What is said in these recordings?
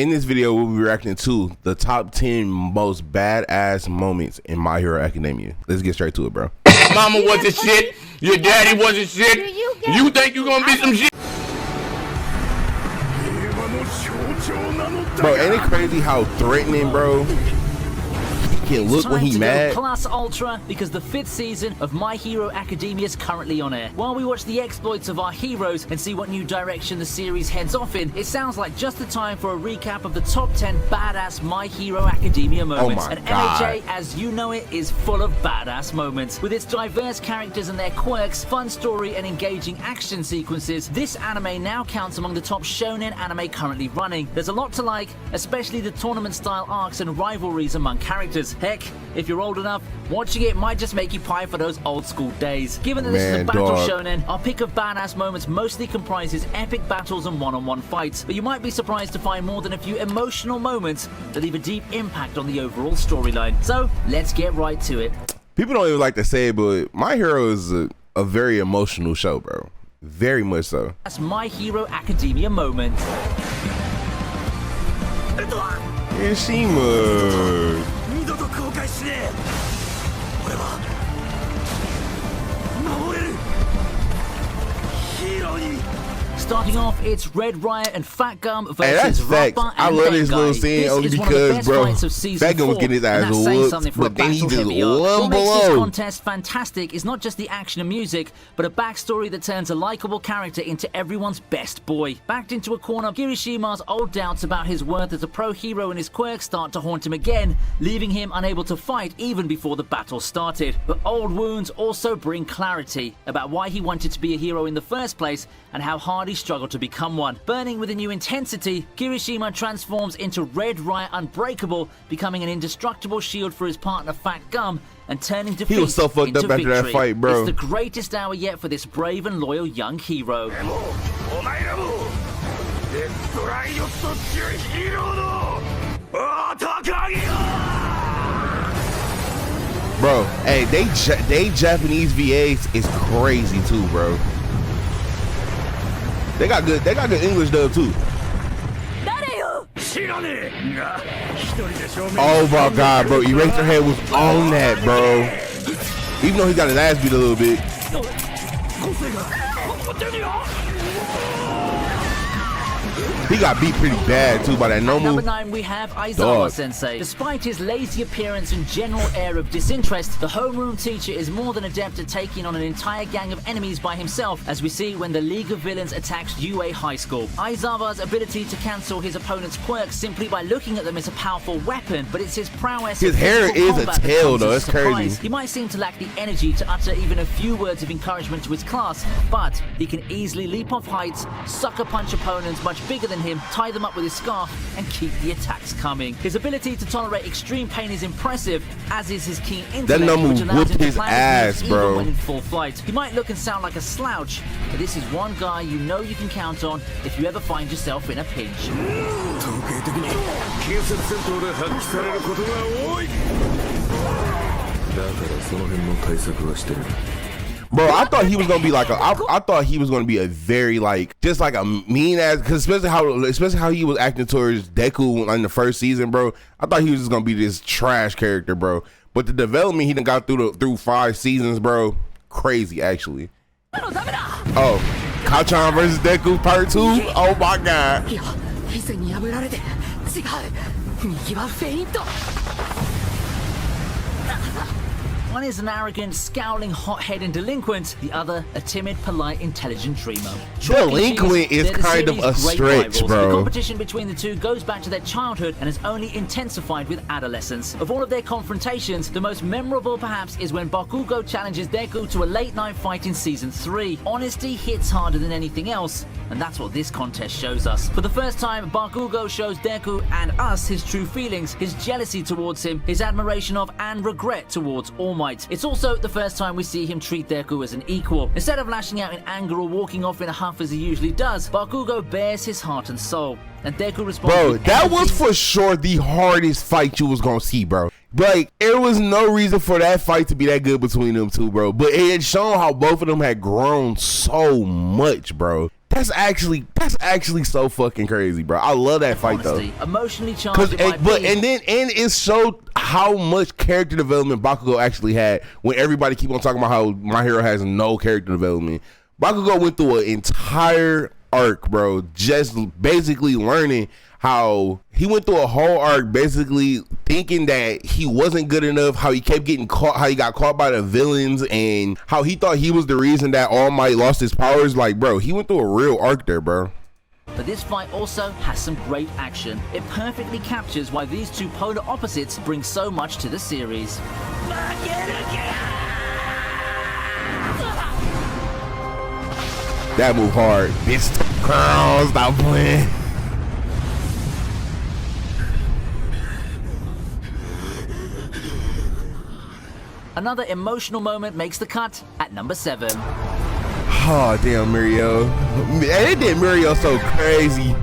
In this video, we'll be reacting to the top 10 most badass moments in My Hero Academia. Let's get straight to it, bro. Mama wasn't shit. Your daddy wasn't shit. You think you gonna be some shit? Bro, ain't it crazy how threatening, bro, he can look when he mad? Plus Ultra, because the 5th season of My Hero Academia is currently on air. While we watch the exploits of our heroes and see what new direction the series heads off in, it sounds like just the time for a recap of the top 10 badass My Hero Academia moments. Oh my and God. MHA, as you know it, is full of badass moments. With its diverse characters and their quirks, fun story and engaging action sequences, this anime now counts among the top shonen anime currently running. There's a lot to like, especially the tournament-style arcs and rivalries among characters. Heck, if you're old enough, watching it might just make you pie for those old school days. Given that this is a battle shonen, our pick of badass moments mostly comprises epic battles and one-on-one fights, but you might be surprised to find more than a few emotional moments that leave a deep impact on the overall storyline. So, let's get right to it. People don't even like to say it, but My Hero is a very emotional show, bro. Very much so. That's My Hero Academia moment. Hiroshima. Starting off, it's Red Riot and Fat Gum versus Hey, that's facts. Rappa I and love this Dengai. little scene This only is one of the because, best bro, fights of season Fat Gum was 4, getting his and ass that's saying whooped, something for a but then he just battle-heavy arc. won What makes this below. contest fantastic is not just the action and music, but a backstory that turns a likable character into everyone's best boy. Backed into a corner, Kirishima's old doubts about his worth as a pro hero and his quirks start to haunt him again, leaving him unable to fight even before the battle started. But old wounds also bring clarity about why he wanted to be a hero in the first place and how hard he struggled to become one. Burning with a new intensity, Kirishima transforms into Red Riot Unbreakable, becoming an indestructible shield for his partner Fat Gum and turning defeat He was so fucked into up after victory. that fight, bro. It's the greatest hour yet for this brave and loyal young hero. Bro, hey, they Japanese VAs is crazy too, bro. They got good English dub too. Oh my God, bro, Eraserhead was on that, bro. Even though he got his ass beat a little bit. He got beat pretty bad too by that Nomu. Number 9, we have Aizawa Sensei. Despite his lazy appearance and general air of disinterest, the homeroom teacher is more than adept at taking on an entire gang of enemies by himself, as we see when the League of Villains attacks UA High School. Aizawa's ability to cancel his opponent's quirks simply by looking at them is a powerful weapon, but it's his prowess. His hair is a tail though, it's crazy. He might seem to lack the energy to utter even a few words of encouragement to his class, but he can easily leap off heights, sucker punch opponents much bigger than him, tie them up with his scarf, and keep the attacks coming. His ability to tolerate extreme pain is impressive, as is his keen intellect, which allows him to plan his moves even when in full flight. He might look and sound like a slouch, but this is one guy you know you can count on if you ever find yourself in a pinch. Bro, I thought he was gonna be like I thought he was gonna be a very just like a mean ass, because especially how he was acting towards Deku in the first season, bro. I thought he was just gonna be this trash character, bro. But the development he done got through 5 seasons, bro, crazy actually. Oh, Kachan versus Deku Part 2. Oh my God. One is an arrogant, scowling, hot-headed delinquent. The other, a timid, polite, intelligent dreamer. Delinquent is kind of a stretch, bro. The competition between the two goes back to their childhood and has only intensified with adolescence. Of all of their confrontations, the most memorable perhaps is when Bakugo challenges Deku to a late-night fight in Season 3. Honesty hits harder than anything else, and that's what this contest shows us. For the first time, Bakugo shows Deku and us his true feelings, his jealousy towards him, his admiration of and regret towards All Might. It's also the first time we see him treat Deku as an equal. Instead of lashing out in anger or walking off in a huff as he usually does, Bakugo bares his heart and soul. And Deku responds. Bro, that was for sure the hardest fight you was gonna see, bro. Like, there was no reason for that fight to be that good between them two, bro. But it had shown how both of them had grown so much, bro. That's That's actually so fucking crazy, bro. I love that fight Honesty, though. Emotionally charged. And it showed how much character development Bakugo actually had. When everybody keep on talking about how My Hero has no character development, Bakugo went through an entire arc, bro, just basically learning how he went through a whole arc basically thinking that he wasn't good enough, how he kept getting caught, how he got caught by the villains, and how he thought he was the reason that All Might lost his powers. Like, bro, he went through a real arc there, bro. But this fight also has some great action. It perfectly captures why these two polar opposites bring so much to the series. That move hard. Bitch, girl, stop playing. Another emotional moment makes the cut at number 7. Oh, damn, Mirio. Man, they did Mirio so crazy.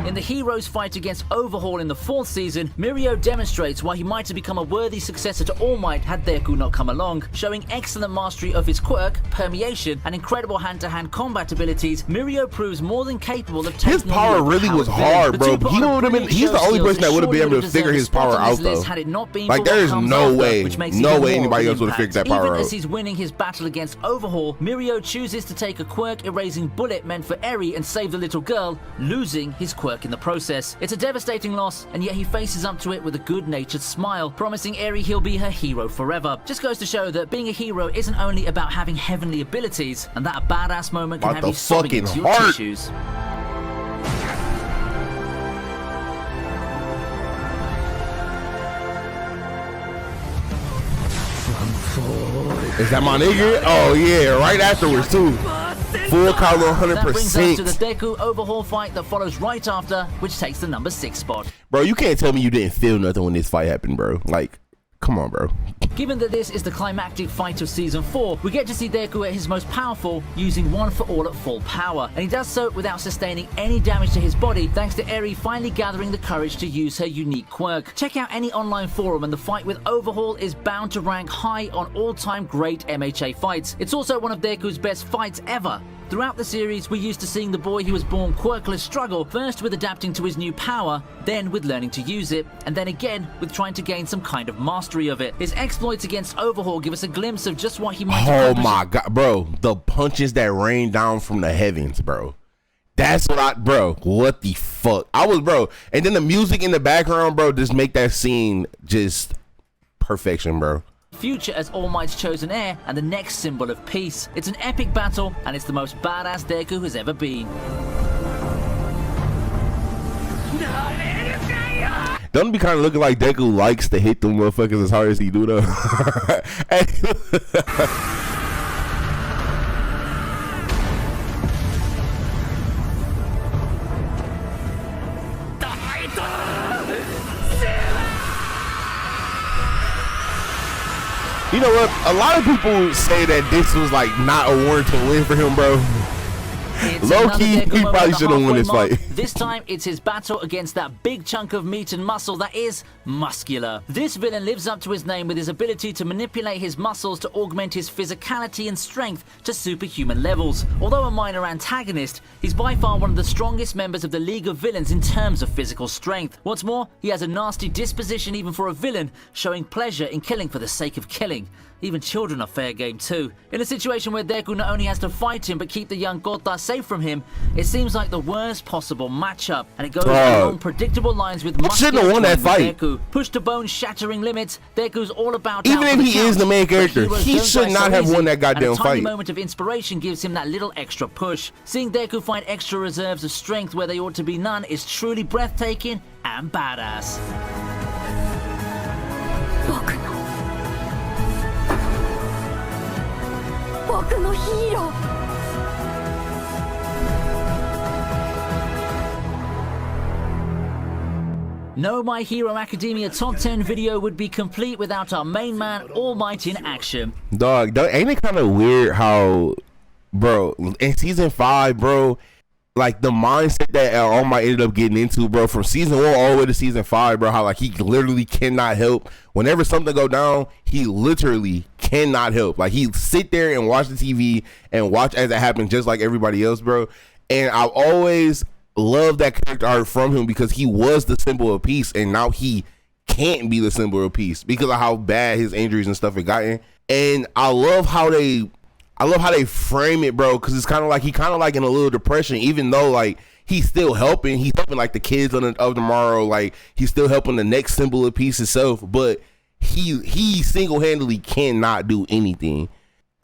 In the hero's fight against Overhaul in the 4th season, Mirio demonstrates why he might have become a worthy successor to All Might had Deku not come along. Showing excellent mastery of his quirk, permeation, and incredible hand-to-hand combat abilities, Mirio proves more than capable of taking his power really was hard, bro. He would have been. He's the only person that would have been able to figure his power out, though. Like, there is no way anybody else would have figured that power out. Even as he's winning his battle against Overhaul, Mirio chooses to take a quirk-erasing bullet meant for Eri and save the little girl, losing his quirk in the process. It's a devastating loss, and yet he faces up to it with a good-natured smile, promising Eri he'll be her hero forever. Just goes to show that being a hero isn't only about having heavenly abilities, and that a badass moment can have you sobbing into your tissues. Is that my nigga? Oh yeah, right afterwards too. Full color 100%. That brings us to the Deku Overhaul fight that follows right after, which takes the number 6 spot. Bro, you can't tell me you didn't feel nothing when this fight happened, bro. Like, come on, bro. Given that this is the climactic fight of Season 4, we get to see Deku at his most powerful, using One for All at full power. And he does so without sustaining any damage to his body, thanks to Eri finally gathering the courage to use her unique quirk. Check out any online forum and the fight with Overhaul is bound to rank high on all-time great MHA fights. It's also one of Deku's best fights ever. Throughout the series, we're used to seeing the boy who was born quirkless struggle, first with adapting to his new power, then with learning to use it, and then again with trying to gain some kind of mastery of it. His exploits against Overhaul give us a glimpse of just what he might accomplish. Oh my god, bro. The punches that rain down from the heavens, bro. That's what bro, what the fuck? Bro, and then the music in the background, bro, just make that scene just perfection, bro. Future as All Might's chosen heir and the next symbol of peace. It's an epic battle, and it's the most badass Deku has ever been. Don't be kind of looking like Deku likes to hit them motherfuckers as hard as he do though. You know what? A lot of people say that this was like not a warranted win for him, bro. Low key, he probably should have won this fight. This time, it's his battle against that big chunk of meat and muscle that is muscular. This villain lives up to his name with his ability to manipulate his muscles to augment his physicality and strength to superhuman levels. Although a minor antagonist, he's by far one of the strongest members of the League of Villains in terms of physical strength. What's more, he has a nasty disposition even for a villain, showing pleasure in killing for the sake of killing. Even children are fair game too. In a situation where Deku not only has to fight him but keep the young Gotha safe from him, it seems like the worst possible matchup, and it goes along predictable lines with shouldn't have won that fight. Deku. Pushed to bone-shattering limits, Deku's all about even if he is the main character, he should not have won that goddamn fight. A tiny moment of inspiration gives him that little extra push. Seeing Deku find extra reserves of strength where they ought to be none is truly breathtaking and badass. No My Hero Academia Top 10 video would be complete without our main man, All Might in action. Dog, ain't it kind of weird how, bro, in season 5, bro, like the mindset that All Might ended up getting into, bro, from season 1 all the way to season 5, bro, how like he literally cannot help. Whenever something go down, he literally cannot help. Like he sit there and watch the TV and watch as it happens, just like everybody else, bro. And I've always loved that character art from him because he was the symbol of peace, and now he can't be the symbol of peace because of how bad his injuries and stuff have gotten. And I love how they frame it, bro, because it's kind of like he kind of like in a little depression, even though like he's still helping. He's helping like the kids of tomorrow. Like he's still helping the next symbol of peace itself, but he single-handedly cannot do anything.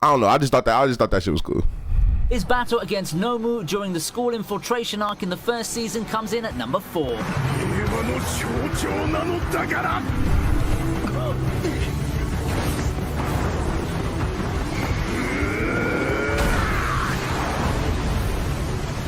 I don't know. I just thought that shit was cool. His battle against Nomu during the school infiltration arc in the first season comes in at number 4.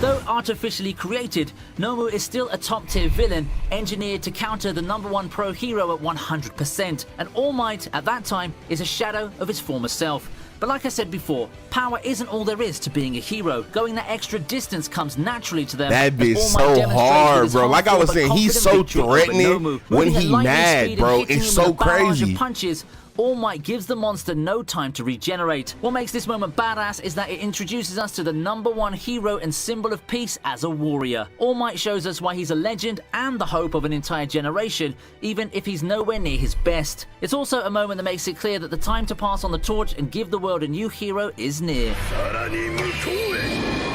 Though artificially created, Nomu is still a top-tier villain, engineered to counter the #1 pro hero at 100%, and All Might, at that time, is a shadow of his former self. But like I said before, power isn't all there is to being a hero. Going that extra distance comes naturally to them. That bitch so hard, bro. Like I was saying, he's so threatening when he mad, bro. It's so crazy. Punches. All Might gives the monster no time to regenerate. What makes this moment badass is that it introduces us to the #1 hero and symbol of peace as a warrior. All Might shows us why he's a legend and the hope of an entire generation, even if he's nowhere near his best. It's also a moment that makes it clear that the time to pass on the torch and give the world a new hero is near.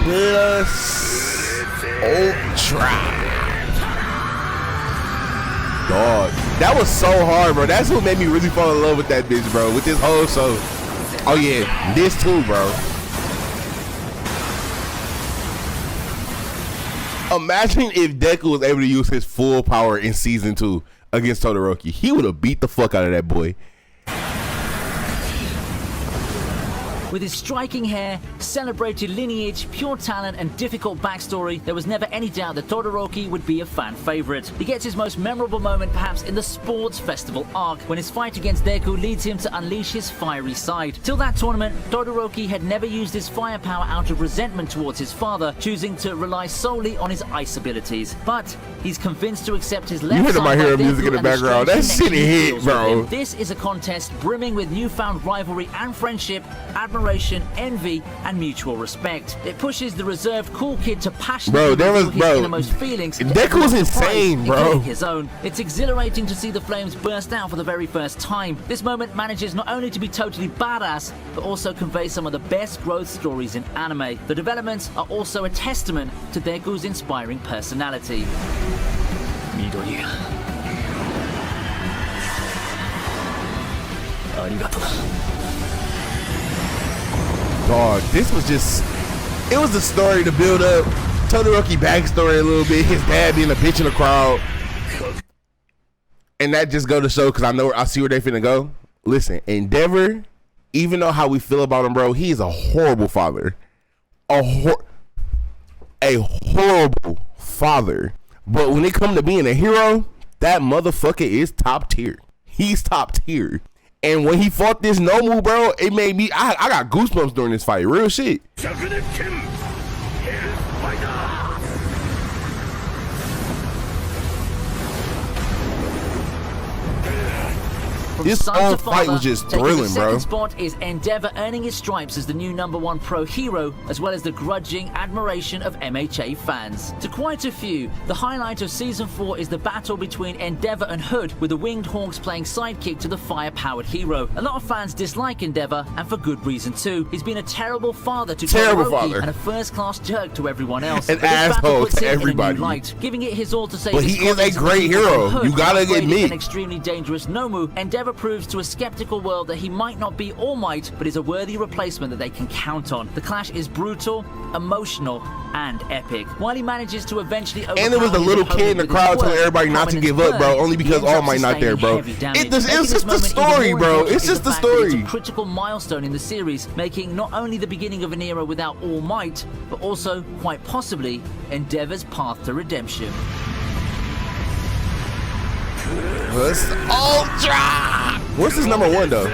Plus Ultra. Dog, that was so hard, bro. That's what made me really fall in love with that bitch, bro. With this whole show. Oh yeah, this too, bro. Imagine if Deku was able to use his full power in season 2 against Todoroki. He would have beat the fuck out of that boy. With his striking hair, celebrated lineage, pure talent, and difficult backstory, there was never any doubt that Todoroki would be a fan favorite. He gets his most memorable moment perhaps in the Sports Festival arc, when his fight against Deku leads him to unleash his fiery side. Till that tournament, Todoroki had never used his firepower out of resentment towards his father, choosing to rely solely on his ice abilities. But he's convinced to accept his left side. You heard my hero music in the background. That shit hit, bro. This is a contest brimming with newfound rivalry and friendship, admiration, envy, and mutual respect. It pushes the reserved cool kid to passionately reveal his innermost feelings. Deku was insane, bro. His own. It's exhilarating to see the flames burst out for the very first time. This moment manages not only to be totally badass, but also convey some of the best growth stories in anime. The developments are also a testament to Deku's inspiring personality. Midori. Arigato. Dog, this was just, it was the story to build up Todoroki backstory a little bit, his dad being a bitch in the crowd, and that just go to show, because I see where they finna go. Listen, Endeavor, even though how we feel about him, bro, he's a horrible father, a horrible father, but when it comes to being a hero, that motherfucker is top tier. He's top tier. And when he fought this Nomu, bro, it made me, I got goosebumps during this fight. Real shit. This whole fight was just thrilling, bro. The second spot is Endeavor earning his stripes as the new #1 pro hero, as well as the grudging admiration of MHA fans. To quite a few, the highlight of Season 4 is the battle between Endeavor and Hood, with the Winged Hawks playing sidekick to the fire-powered hero. A lot of fans dislike Endeavor, and for good reason too. He's been a terrible father to Todoroki and a first-class jerk to everyone else. An asshole to everybody. Light, giving it his all to save but his he is a great hero. You gotta admit. An extremely dangerous Nomu, Endeavor proves to a skeptical world that he might not be All Might, but is a worthy replacement that they can count on. The clash is brutal, emotional, and epic. While he manages to eventually overpower and it was the little kid in the crowd telling everybody not to give up, bro, only because All Might not there, bro. It's just the story, bro. It's just the story. It's a critical milestone in the series, making not only the beginning of an era without All Might, but also, quite possibly, Endeavor's path to redemption. Ultra! What's his #1 though?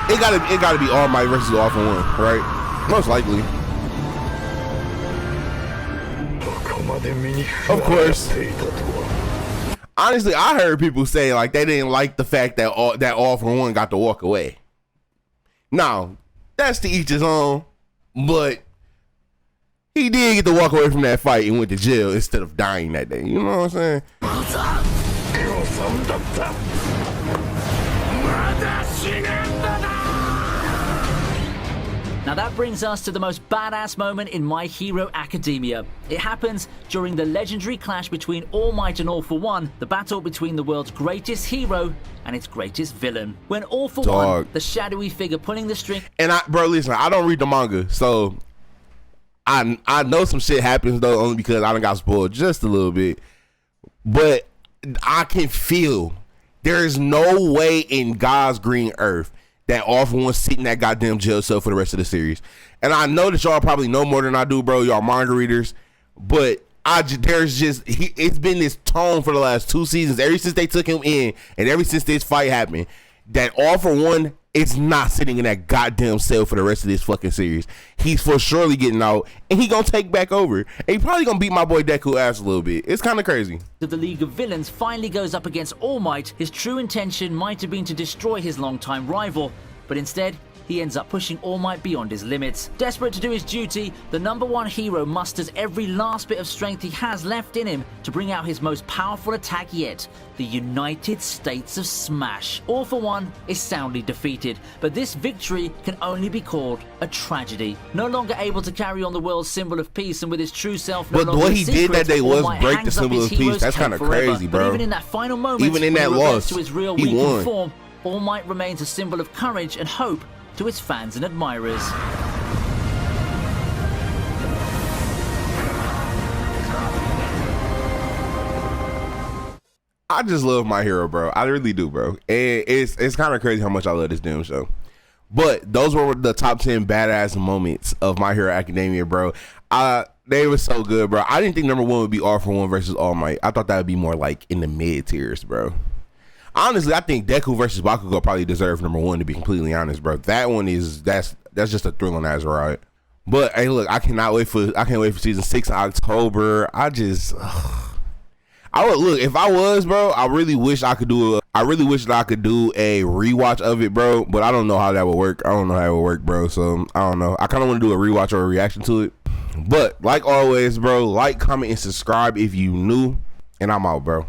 It gotta be All Might versus All for One, right? Most likely. Of course. Honestly, I heard people say like they didn't like the fact that All For One got to walk away. Now, that's to each his own, but he did get to walk away from that fight and went to jail instead of dying that day. You know what I'm saying? Now that brings us to the most badass moment in My Hero Academia. It happens during the legendary clash between All Might and All For One, the battle between the world's greatest hero and its greatest villain. When All For One, the shadowy figure pulling the string... And bro, listen, I don't read the manga, so I know some shit happens though, only because I done got spoiled just a little bit. But I can feel there is no way in God's green earth that All For One sit in that goddamn jail cell for the rest of the series. And I know that y'all probably know more than I do, bro. Y'all manga readers. But it's been this tone for the last 2 seasons, ever since they took him in and ever since this fight happened, that All For One is not sitting in that goddamn cell for the rest of this fucking series. He's for surely getting out, and he gonna take back over. And he probably gonna beat my boy Deku ass a little bit. It's kind of crazy. The League of Villains finally goes up against All Might. His true intention might have been to destroy his longtime rival, but instead, he ends up pushing All Might beyond his limits. Desperate to do his duty, the #1 hero musters every last bit of strength he has left in him to bring out his most powerful attack yet, the United States of Smash. All For One is soundly defeated, but this victory can only be called a tragedy. No longer able to carry on the world's symbol of peace and with his true self no but longer what he did that day was break the hangs up symbol his of peace. hero's That's cape kind of forever. crazy, bro. But even in that final moment, even in when that he reverts loss, to his real he weakened won. form, All Might remains a symbol of courage and hope to his fans and admirers. I just love My Hero, bro. I really do, bro. And it's kind of crazy how much I love this damn show. But those were the top 10 badass moments of My Hero Academia, bro. They were so good, bro. I didn't think #1 would be All For One versus All Might. I thought that would be more like in the mid tiers, bro. Honestly, I think Deku versus Bakugo probably deserve #1, to be completely honest, bro. That one that's just a thrill on as ride. But hey, look, I can't wait for season 6 in October. I would look, if I was, bro, I really wish that I could do a rewatch of it, bro. But I don't know how that would work. I don't know how it would work, bro. So I don't know. I kind of want to do a rewatch or a reaction to it. But like always, bro, like, comment, and subscribe if you new. And I'm out, bro.